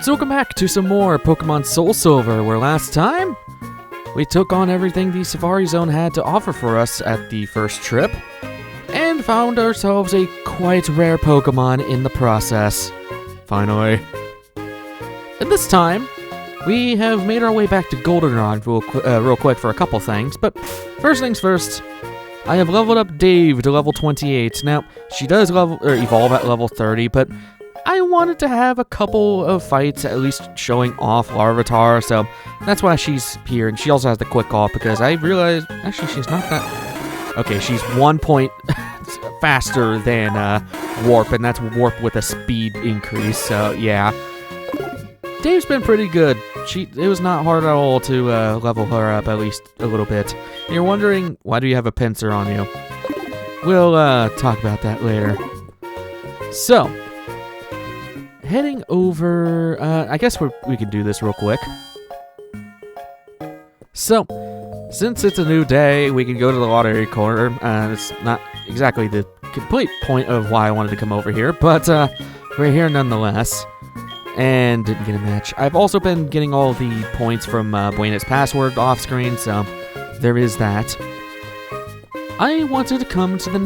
So welcome back to some more Pokemon SoulSilver, where last time we took on everything the Safari Zone had to offer for us at the first trip, and found ourselves a quite rare Pokemon in the process. Finally. And this time, we have made our way back to Goldenrod real quick for a couple things, but first things first, I have leveled up Dave to level 28. Now, she does evolve at level 30, but I wanted to have a couple of fights at least showing off Larvitar, so that's why she's here. And she also has the quick off because I realized, actually, she's not that... Okay, she's 1 point faster than Warp, and that's Warp with a speed increase, so yeah. Dave's been pretty good. It was not hard at all to level her up at least a little bit. And you're wondering, why do you have a pincer on you? We'll talk about that later. So, heading over, I guess we can do this real quick. So, since it's a new day, we can go to the lottery corner. It's not exactly the complete point of why I wanted to come over here, but we're here nonetheless. And didn't get a match. I've also been getting all the points from Buena's Password off screen, so there is that. I wanted to come to the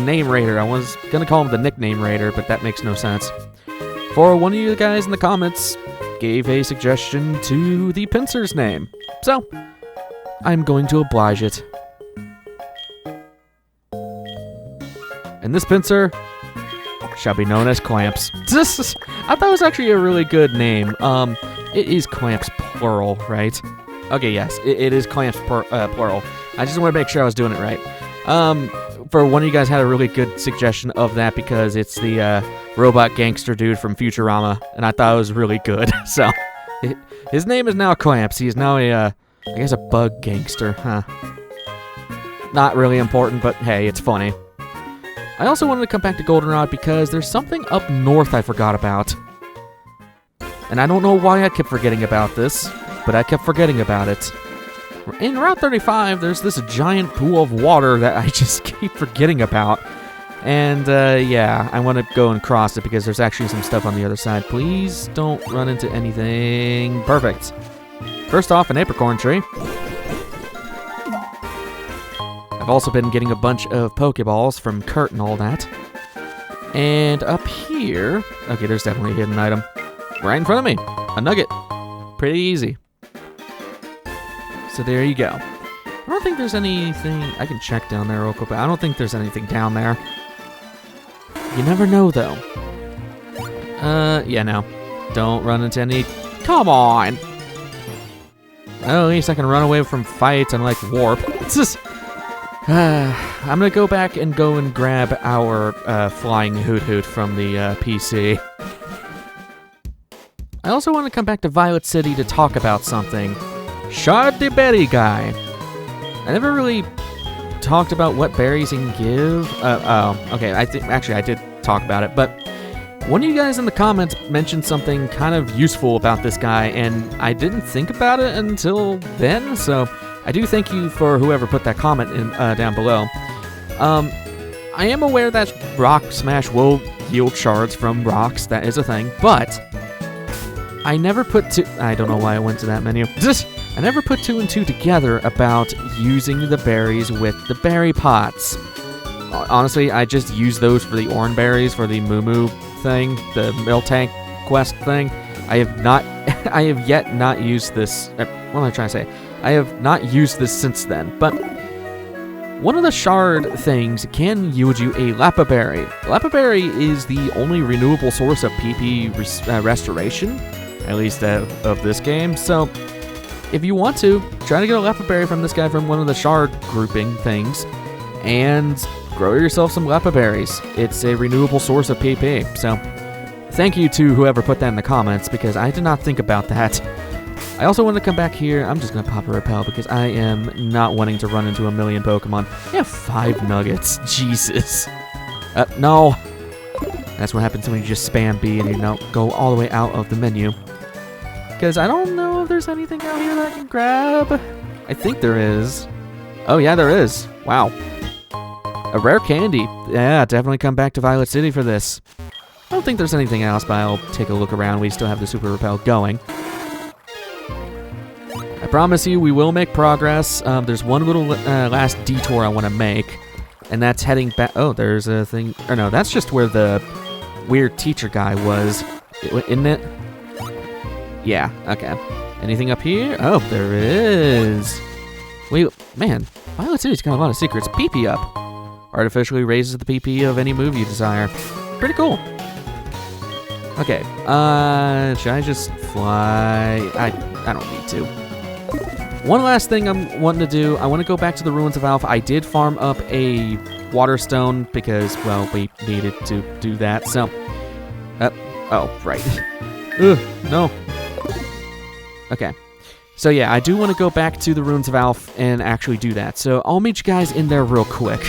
name raider. I was gonna call him the nickname raider, but that makes no sense. For one of you guys in the comments gave a suggestion to the pincer's name, so I'm going to oblige it. And this pincer shall be known as Clamps. I thought it was actually a really good name. It is Clamps plural, right? Okay, yes, it is Clamps plural. I just want to make sure I was doing it right. For one of you guys had a really good suggestion of that because it's the robot gangster dude from Futurama, and I thought it was really good. So, his name is now Clamps. He is now I guess a bug gangster, huh? Not really important, but hey, it's funny. I also wanted to come back to Goldenrod because there's something up north I forgot about. And I don't know why I kept forgetting about this, but I kept forgetting about it. In Route 35, there's this giant pool of water that I just keep forgetting about. And, yeah, I want to go and cross it because there's actually some stuff on the other side. Please don't run into anything. Perfect. First off, an apricorn tree. I've also been getting a bunch of Pokeballs from Kurt and all that. And up here... Okay, there's definitely a hidden item. Right in front of me. A nugget. Pretty easy. So there you go. I don't think there's anything... I can check down there real quick, but I don't think there's anything down there. You never know, though. Yeah, no. Don't run into any... Come on! Well, at least I can run away from fights and, like, Warp. It's just... I'm gonna go back and grab our flying Hoot from the PC. I also want to come back to Violet City to talk about something. Shard the Berry guy. I never really talked about what berries he can give. Okay, I did talk about it, but one of you guys in the comments mentioned something kind of useful about this guy, and I didn't think about it until then, so I do thank you for whoever put that comment in down below. I am aware that Rock Smash will yield shards from rocks, that is a thing, but I never put two... I don't know why I went to that menu. I never put two and two together about using the berries with the berry pots. Honestly, I just use those for the orange berries for the Moo thing, the Miltank quest thing. I have yet not used this... What am I trying to say? I have not used this since then, but one of the shard things can yield you a Lapberry. Lapberry is the only renewable source of PP restoration, at least of this game, so if you want to, try to get a Lapberry from this guy from one of the shard grouping things, and grow yourself some Lapberries. It's a renewable source of PP, so thank you to whoever put that in the comments, because I did not think about that. I also want to come back here. I'm just going to pop a repel because I am not wanting to run into a million Pokemon. I have 5 nuggets. Jesus. No. That's what happens when you just spam B and you go all the way out of the menu. Because I don't know if there's anything out here that I can grab. I think there is. Oh, yeah, there is. Wow. A rare candy. Yeah, definitely come back to Violet City for this. I don't think there's anything else, but I'll take a look around. We still have the Super Repel going. I promise you, we will make progress. There's one little last detour I want to make, and that's heading back. Oh, there's a thing. Or no, that's just where the weird teacher guy was, isn't it? Yeah, okay. Anything up here? Oh, there is. Wait, man, Violet City's got a lot of secrets. PP up. Artificially raises the PP of any move you desire. Pretty cool. Okay, should I just fly? I don't need to. One last thing I'm wanting to do, I want to go back to the Ruins of Alph. I did farm up a water stone because, well, we needed to do that, so. Oh, right. Ugh, no. Okay. So yeah, I do want to go back to the Ruins of Alph and actually do that. So I'll meet you guys in there real quick.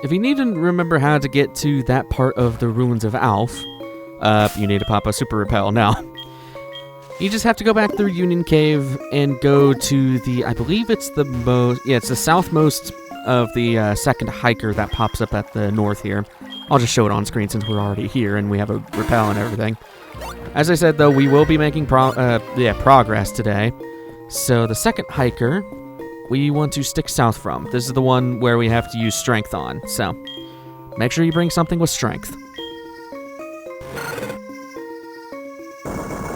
If you need to remember how to get to that part of the Ruins of Alph, you need to pop a Super Repel now. You just have to go back through Union Cave and go to the, I believe it's the most, yeah, it's the southmost of the second hiker that pops up at the north here. I'll just show it on screen since we're already here and we have a repel and everything. As I said, though, we will be making progress today. So the second hiker, we want to stick south from. This is the one where we have to use strength on. So make sure you bring something with strength.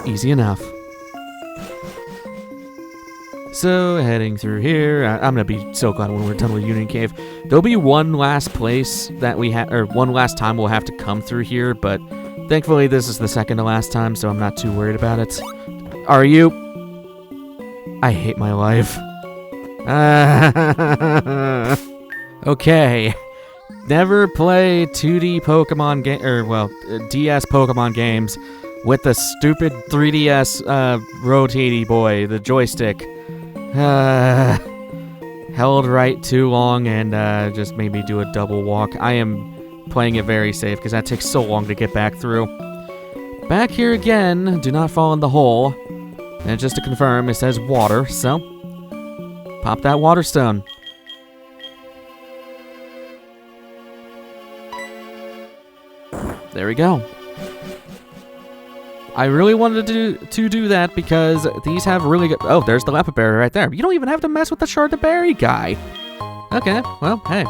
Easy enough. So heading through here, I'm gonna be so glad when we're done with Union Cave. There'll be one last place that we have, or one last time we'll have to come through here, but thankfully this is the second to last time, so I'm not too worried about it. Are you? I hate my life. Okay. Never play 2D Pokemon game, or well, DS Pokemon games with the stupid 3DS rotatey boy, the joystick. Held right too long and just made me do a double walk. I am playing it very safe because that takes so long to get back through. Back here again, do not fall in the hole. And just to confirm, it says water, so pop that water stone. There we go. I really wanted to do that because these have really good... Oh, there's the Lepaberry right there. You don't even have to mess with the Chardeberry guy. Okay, well, hey.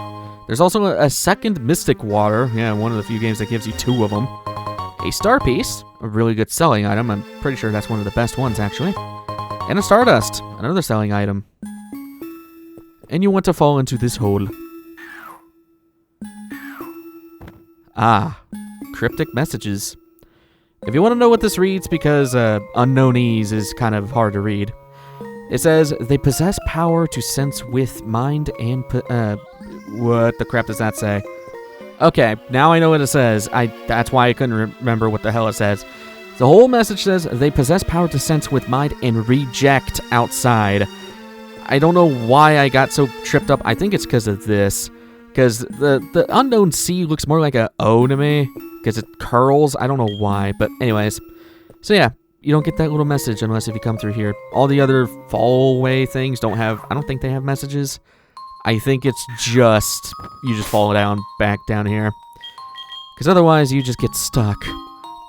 There's also a second Mystic Water. Yeah, one of the few games that gives you two of them. A Star Piece, a really good selling item. I'm pretty sure that's one of the best ones, actually. And a Stardust, another selling item. And you want to fall into this hole. Ah, cryptic messages. If you want to know what this reads, because unknownese is kind of hard to read, it says, they possess power to sense with mind and... what the crap does that say? Okay, now I know what it says. That's why I couldn't remember what the hell it says. The whole message says, they possess power to sense with mind and reject outside. I don't know why I got so tripped up. I think it's because of this. Because the unknown C looks more like a O to me. Because it curls. I don't know why. But anyways. So yeah. You don't get that little message unless if you come through here. All the other fall away things don't have... I don't think they have messages. I think it's just... You just fall down, back down here. Because otherwise you just get stuck.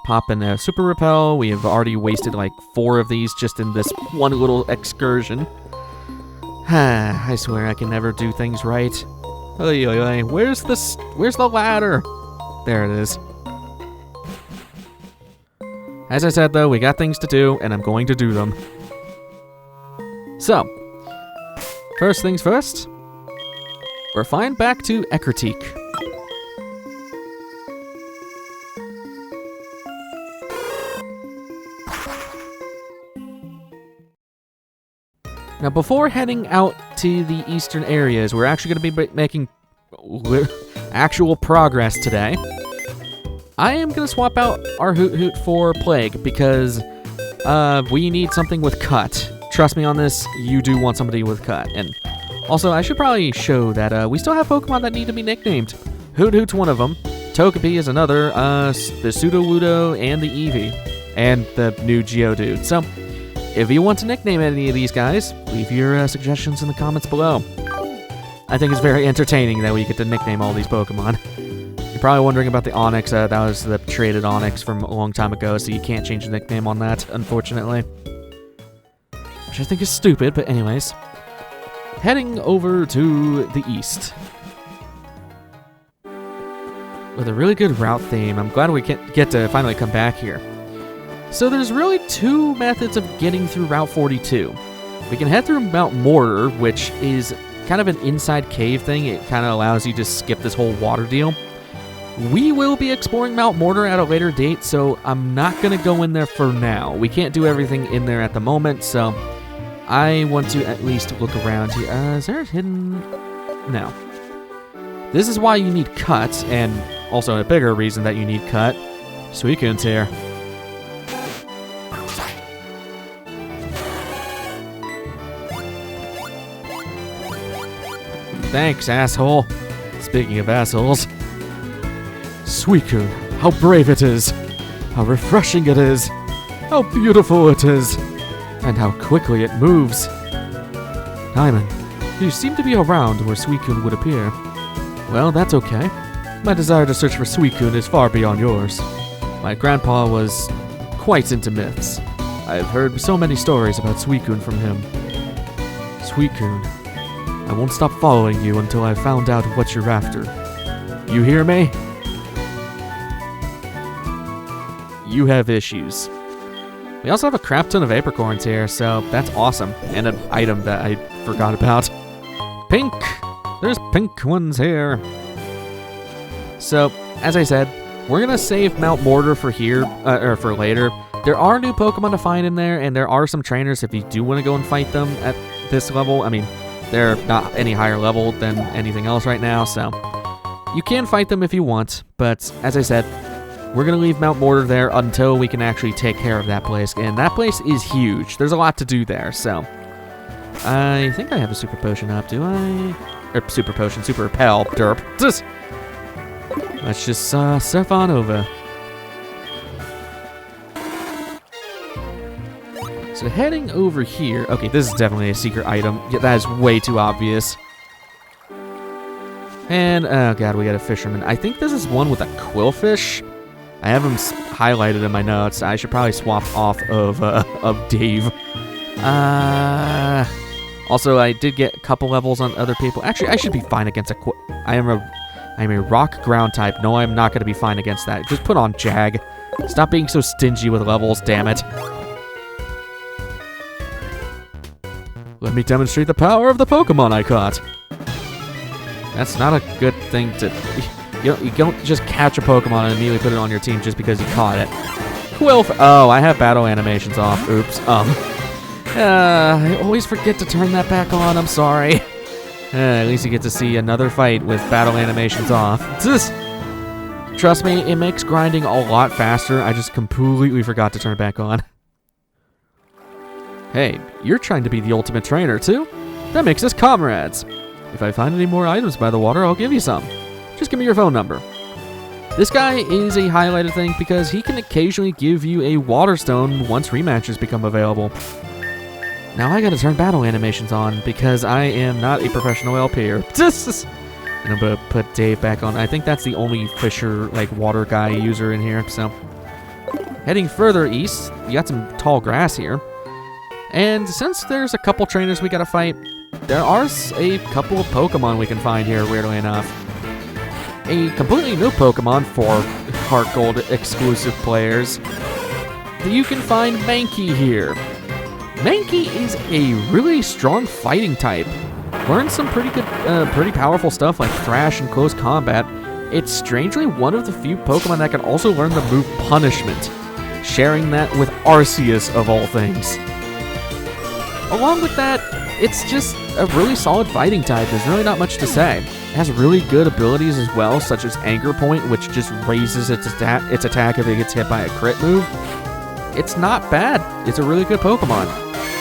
Pop in a Super Repel. We have already wasted like 4 of these just in this one little excursion. I swear I can never do things right. Oy, oy, oy. Where's the ladder? There it is. As I said, though, we got things to do, and I'm going to do them. So, first things first, we're flying back to Ecruteak. Now, before heading out to the eastern areas, we're actually going to be making actual progress today. I am going to swap out our Hoot for Plague because we need something with Cut. Trust me on this, you do want somebody with Cut. And also, I should probably show that we still have Pokemon that need to be nicknamed. Hoot's one of them. Togepi is another. The Sudowoodo and the Eevee. And the new Geodude. So, if you want to nickname any of these guys, leave your suggestions in the comments below. I think it's very entertaining that we get to nickname all these Pokemon. You're probably wondering about the Onyx. That was the traded Onyx from a long time ago, so you can't change the nickname on that, unfortunately. Which I think is stupid, but anyways. Heading over to the east. With a really good route theme. I'm glad we get to finally come back here. So there's really two methods of getting through Route 42. We can head through Mount Mortar, which is kind of an inside cave thing. It kind of allows you to skip this whole water deal. We will be exploring Mount Mortar at a later date, so I'm not going to go in there for now. We can't do everything in there at the moment, so I want to at least look around here. Is there a hidden... No. This is why you need Cut, and also a bigger reason that you need Cut. Suicune's here. Thanks, asshole. Speaking of assholes. Suicune, how brave it is. How refreshing it is. How beautiful it is. And how quickly it moves. Diamond, you seem to be around where Suicune would appear. Well, that's okay. My desire to search for Suicune is far beyond yours. My grandpa was quite into myths. I've heard so many stories about Suicune from him. Suicune, I won't stop following you until I've found out what you're after. You hear me? You have issues. We also have a crap ton of apricorns here, so that's awesome. And an item that I forgot about. Pink! There's pink ones here. So, as I said, we're gonna save Mount Mortar for here, or for later. There are new Pokemon to find in there, and there are some trainers if you do want to go and fight them at this level. I mean, they're not any higher level than anything else right now, so you can fight them if you want, but as I said, we're going to leave Mount Mortar there until we can actually take care of that place, and that place is huge. There's a lot to do there, so I think I have a Super Potion up, do I? Or Super Potion, Super Repel, derp. Let's just surf on over. So heading over here, okay, this is definitely a secret item. Yeah, that is way too obvious. And, oh god, we got a fisherman. I think this is one with a quillfish. I have him highlighted in my notes. I should probably swap off of Dave. Also, I did get a couple levels on other people. Actually, I should be fine against I am a rock ground type. No, I'm not going to be fine against that. Just put on Jag. Stop being so stingy with levels, damn it. Let me demonstrate the power of the Pokemon I caught. That's not a good thing to... You don't just catch a Pokemon and immediately put it on your team just because you caught it. Oh, I have battle animations off. Oops. I always forget to turn that back on. I'm sorry. At least you get to see another fight with battle animations off. Trust me, it makes grinding a lot faster. I just completely forgot to turn it back on. Hey, you're trying to be the ultimate trainer, too? That makes us comrades. If I find any more items by the water, I'll give you some. Just give me your phone number. This guy is a highlighted thing because he can occasionally give you a water stone once rematches become available. Now I gotta turn battle animations on because I am not a professional LPer. And I'm gonna put Dave back on. I think that's the only fisher, like, water guy user in here, so. Heading further east, you got some tall grass here. And since there's a couple trainers we gotta fight, there are a couple of Pokemon we can find here, weirdly enough. A completely new Pokemon for Heart Gold exclusive players. You can find Mankey here. Mankey is a really strong fighting type. Learns some pretty good, pretty powerful stuff like Thrash and Close Combat. It's strangely one of the few Pokemon that can also learn the move Punishment, sharing that with Arceus of all things. Along with that, it's just a really solid fighting type. There's really not much to say. It has really good abilities as well, such as Anger Point, which just raises its attack if it gets hit by a crit move. It's not bad. It's a really good Pokemon.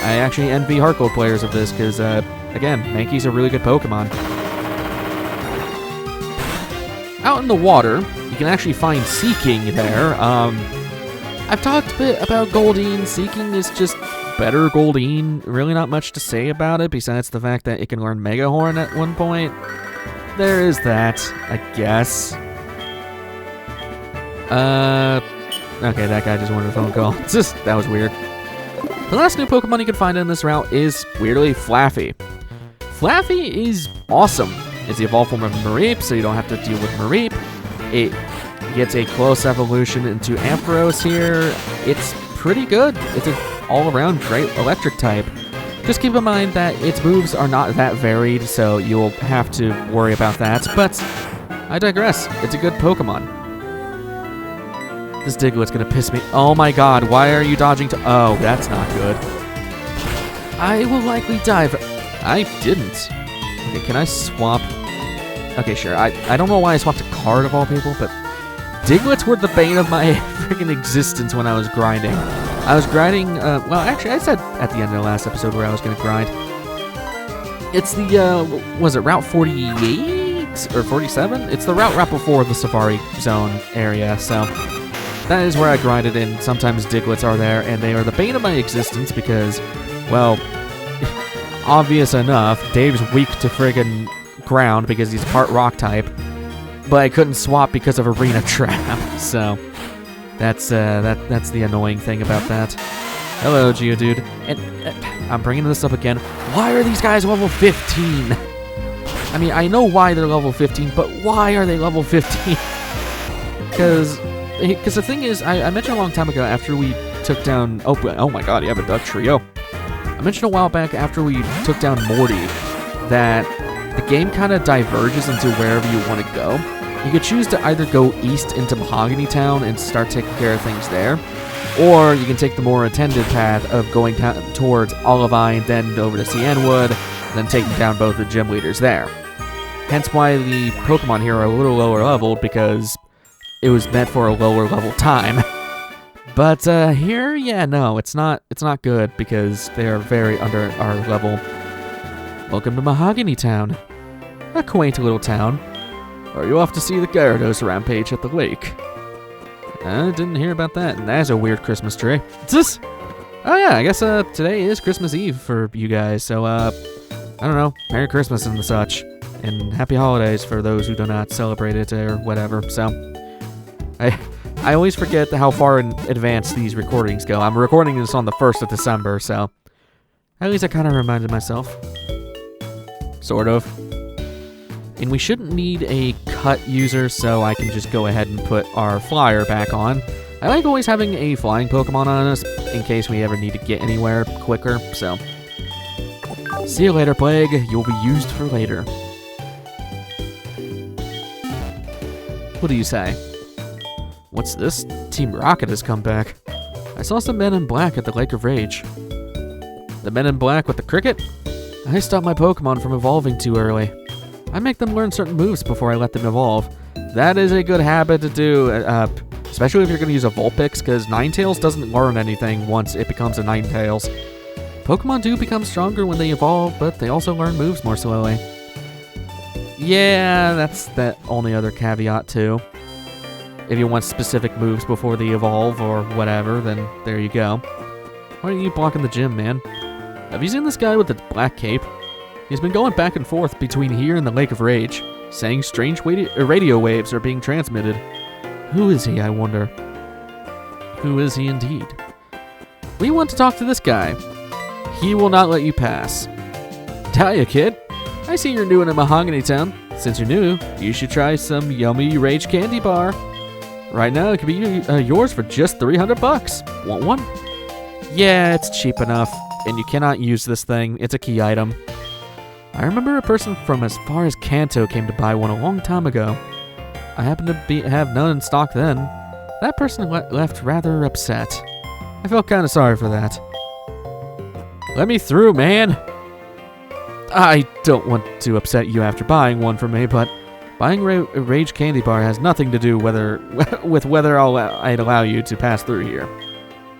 I actually envy Heart Gold players of this because, again, Mankey's a really good Pokemon. Out in the water, you can actually find Seeking there. I've talked a bit about Goldeen. Seeking is just better Goldeen. Really not much to say about it besides the fact that it can learn Mega Horn at one point. There is that, I guess. Okay, that guy just wanted a phone call. That was weird. The last new Pokemon you can find in this route is, weirdly, Flaffy. Flaffy is awesome. It's the evolved form of Mareep, so you don't have to deal with Mareep. It gets a close evolution into Ampharos here. It's pretty good. It's an all-around great electric type. Just keep in mind that its moves are not that varied, so you'll have to worry about that. But I digress. It's a good Pokemon. This Diglett's gonna piss me. Oh my god, why are you dodging to... Oh, that's not good. I will likely die. I didn't. Okay, can I swap? Okay, sure. I don't know why I swapped a card of all people, but Digletts were the bane of my freaking existence when I was grinding. I was grinding, well, actually, I said at the end of the last episode where I was gonna grind. It's the, was it Route 48 or 47? It's the route right before the Safari Zone area, so that is where I grinded, and sometimes Digletts are there, and they are the bane of my existence because, well, obvious enough, Dave's weak to friggin' ground because he's part rock type, but I couldn't swap because of Arena Trap, so that's the annoying thing about that. Hello, Geodude. And I'm bringing this up again. Why are these guys level 15? I mean, I know why they're level 15, but why are they level 15? Because the thing is, I mentioned a long time ago after we took down... Oh my god, you have a Duck Trio. I mentioned a while back after we took down Morty that the game kind of diverges into wherever you want to go. You could choose to either go east into Mahogany Town and start taking care of things there, or you can take the more intended path of going towards Olivine, then over to Cianwood, then taking down both the gym leaders there. Hence why the Pokemon here are a little lower leveled, because it was meant for a lower level time. But here, yeah, no, it's not good because they are very under our level. Welcome to Mahogany Town. A quaint little town. Are you off to see the Gyarados rampage at the lake? I didn't hear about that, and that's a weird Christmas tree. Oh yeah, I guess today is Christmas Eve for you guys, so I don't know, Merry Christmas and such, and Happy Holidays for those who do not celebrate it or whatever, so... I always forget how far in advance these recordings go. I'm recording this on the 1st of December, so... At least I kind of reminded myself. Sort of. And we shouldn't need a cut user, so I can just go ahead and put our flyer back on. I like always having a flying Pokemon on us, in case we ever need to get anywhere quicker, so... See you later, Plague. You'll be used for later. What do you say? What's this? Team Rocket has come back. I saw some men in black at the Lake of Rage. The men in black with the cricket? I stopped my Pokemon from evolving too early. I make them learn certain moves before I let them evolve. That is a good habit to do, especially if you're going to use a Vulpix, because Ninetales doesn't learn anything once it becomes a Ninetales. Pokemon do become stronger when they evolve, but they also learn moves more slowly. Yeah, that's that only other caveat too. If you want specific moves before they evolve or whatever, then there you go. Why are you blocking the gym, man? Have you seen this guy with the black cape? He's been going back and forth between here and the Lake of Rage, saying strange radio waves are being transmitted. Who is he, I wonder? Who is he indeed? We want to talk to this guy. He will not let you pass. Talia, kid. I see you're new in Mahogany Town. Since you're new, you should try some yummy Rage Candy Bar. Right now, it can be yours for just $300. Want one? Yeah, it's cheap enough, and you cannot use this thing. It's a key item. I remember a person from as far as Kanto came to buy one a long time ago. I happened to have none in stock then. That person left rather upset. I felt kind of sorry for that. Let me through, man! I don't want to upset you after buying one from me, but buying a Rage Candy Bar has nothing to do with whether I'd allow you to pass through here.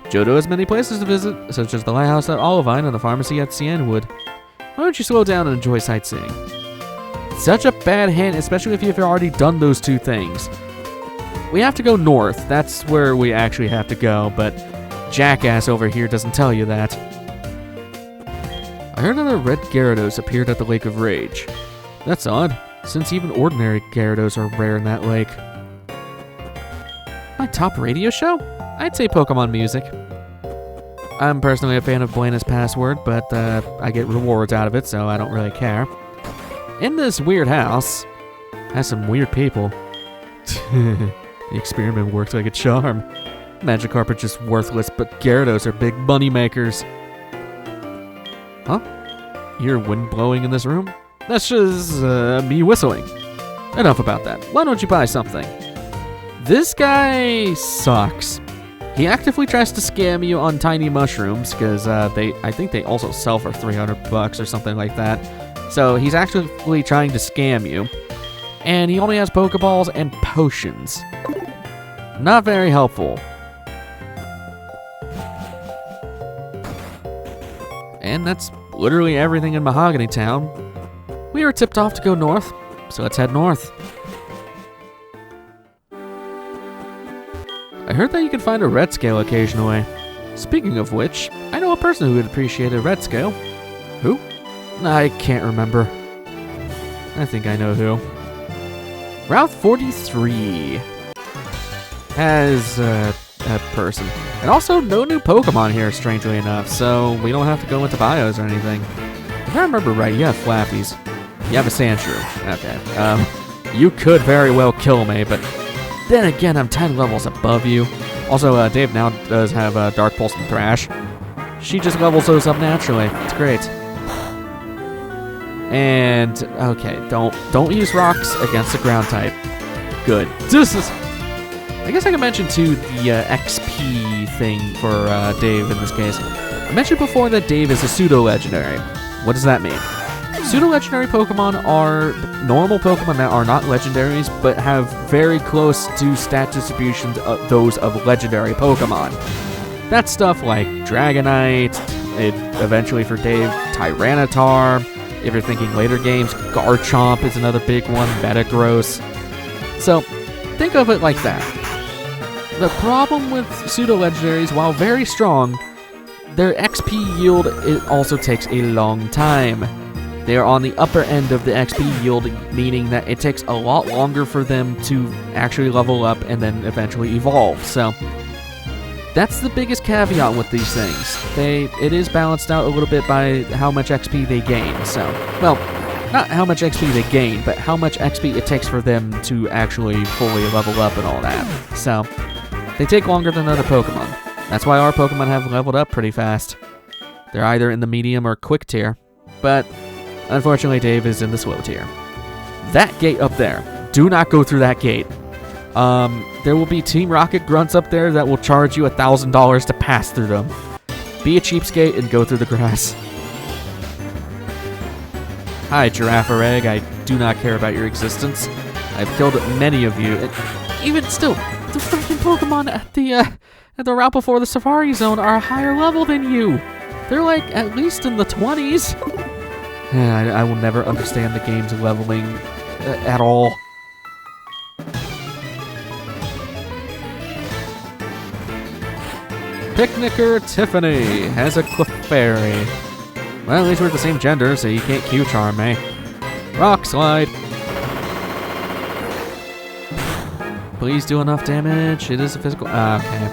Johto has many places to visit, such as the lighthouse at Olivine and the pharmacy at Cianwood. Why don't you slow down and enjoy sightseeing? Such a bad hint, especially if you've already done those two things. We have to go north. That's where we actually have to go, but Jackass over here doesn't tell you that. I heard that a red Gyarados appeared at the Lake of Rage. That's odd, since even ordinary Gyarados are rare in that lake. My top radio show? I'd say Pokemon music. I'm personally a fan of Buena's Password, but I get rewards out of it, so I don't really care. In this weird house, has some weird people. The experiment worked like a charm. Magikarp are just worthless, but Gyarados are big money makers. Huh? You hear wind blowing in this room? That's just me whistling. Enough about that. Why don't you buy something? This guy sucks. He actively tries to scam you on tiny mushrooms, because I think they also sell for $300 or something like that. So he's actively trying to scam you. And he only has Pokeballs and potions. Not very helpful. And that's literally everything in Mahogany Town. We were tipped off to go north, so let's head north. I heard that you can find a red scale occasionally. Speaking of which, I know a person who would appreciate a red scale. Who? I can't remember. I think I know who. Route 43 has a person. And also no new Pokemon here, strangely enough, so we don't have to go into bios or anything. If I remember right, you have Flappies. You have a Sandshrew. Okay. You could very well kill me, but then again, I'm 10 levels above you. Also, Dave now does have Dark Pulse and Thrash. She just levels those up naturally. It's great. And okay, don't use rocks against the ground type. Good. I guess I can mention too the XP thing for Dave in this case. I mentioned before that Dave is a pseudo-legendary. What does that mean? Pseudo-legendary Pokemon are normal Pokemon that are not legendaries, but have very close to stat distributions of those of legendary Pokemon. That's stuff like Dragonite, eventually for Dave, Tyranitar. If you're thinking later games, Garchomp is another big one, Metagross. So, think of it like that. The problem with pseudo-legendaries, while very strong, their XP yield, it also takes a long time. They are on the upper end of the XP yield, meaning that it takes a lot longer for them to actually level up and then eventually evolve. So that's the biggest caveat with these things. It is balanced out a little bit by how much XP they gain. So, well, not how much XP they gain, but how much XP it takes for them to actually fully level up and all that. So they take longer than other Pokemon. That's why our Pokemon have leveled up pretty fast. They're either in the medium or quick tier, but unfortunately, Dave is in the slow tier. That gate up there. Do not go through that gate. There will be Team Rocket grunts up there that will charge you $1,000 to pass through them. Be a cheapskate and go through the grass. Hi, Giraffe Egg. I do not care about your existence. I've killed many of you. And even still, the freaking Pokemon at the route before the Safari Zone are a higher level than you. They're like at least in the 20s. I will never understand the game's leveling at all. Picnicker Tiffany has a Clefairy. Well, at least we're the same gender, so you can't Q-charm me. Rock Slide. Please do enough damage. It is a physical... okay.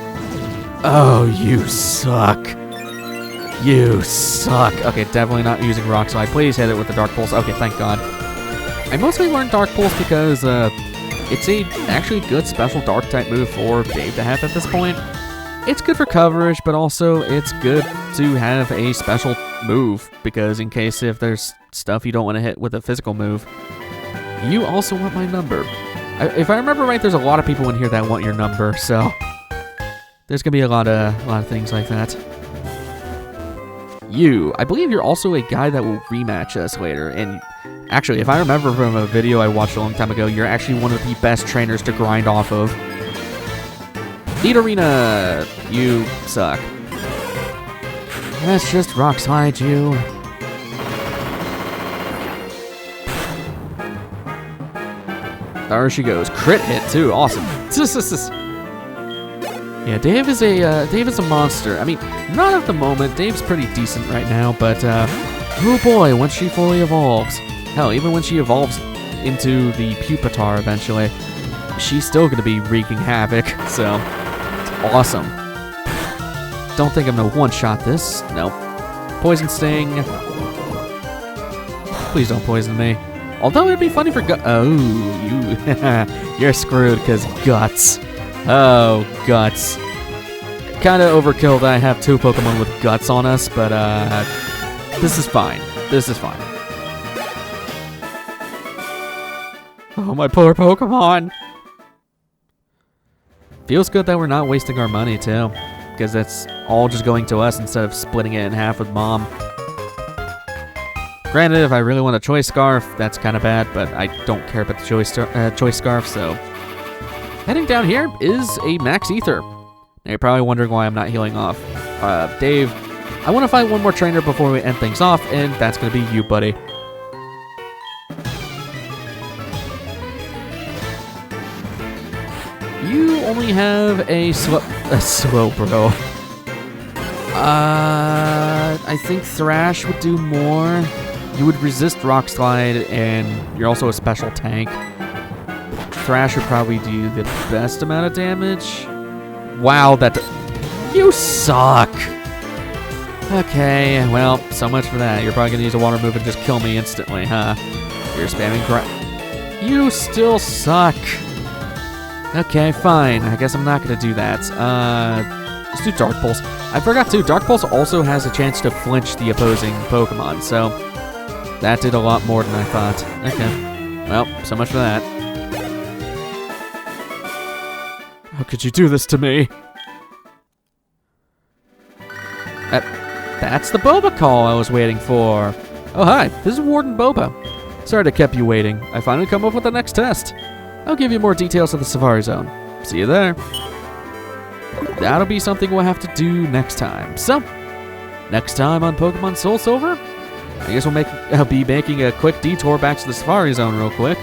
Oh, you suck. You suck. Okay, definitely not using Rock Slide. Please hit it with the Dark Pulse. Okay, thank God. I mostly learned Dark Pulse because it's a actually good special Dark type move for Dave to have at this point. It's good for coverage, but also it's good to have a special move because in case if there's stuff you don't want to hit with a physical move, you also want my number. If I remember right, there's a lot of people in here that want your number, so there's gonna be a lot of things like that. I believe you're also a guy that will rematch us later, and actually, if I remember from a video I watched a long time ago, you're actually one of the best trainers to grind off of. Nidorina, you suck. Let's just Rock Slide you. There she goes. Crit hit too. Awesome. Yeah, Dave is a monster. I mean, not at the moment. Dave's pretty decent right now, but oh boy, once she fully evolves. Hell, even when she evolves into the Pupitar eventually, she's still going to be wreaking havoc, so it's awesome. Don't think I'm going to one-shot this. Nope. Poison Sting. Please don't poison me. Although it'd be funny for you're screwed because guts. Oh, guts. Kind of overkill that I have 2 Pokemon with guts on us, but this is fine. This is fine. Oh, my poor Pokemon. Feels good that we're not wasting our money, too. Because that's all just going to us instead of splitting it in half with Mom. Granted, if I really want a Choice Scarf, that's kind of bad, but I don't care about the Choice Scarf, so... Heading down here is a Max Ether. Now you're probably wondering why I'm not healing off. Dave, I want to fight one more trainer before we end things off, and that's going to be you, buddy. You only have a Slowbro. I think Thrash would do more. You would resist Rock Slide, and you're also a special tank. Thrash would probably do the best amount of damage. Wow, you suck! Okay, well, so much for that. You're probably gonna use a water move and just kill me instantly, huh? You're spamming You still suck! Okay, fine. I guess I'm not gonna do that. Let's do Dark Pulse. I forgot too, Dark Pulse also has a chance to flinch the opposing Pokemon, so that did a lot more than I thought. Okay. Well, so much for that. How could you do this to me? That's the Boba call I was waiting for. Oh, hi. This is Warden Boba. Sorry to keep you waiting. I finally come up with the next test. I'll give you more details of the Safari Zone. See you there. That'll be something we'll have to do next time. So, next time on Pokemon SoulSilver, I guess I'll be making a quick detour back to the Safari Zone real quick,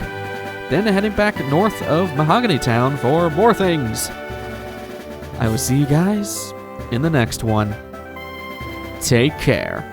then heading back north of Mahogany Town for more things. I will see you guys in the next one. Take care.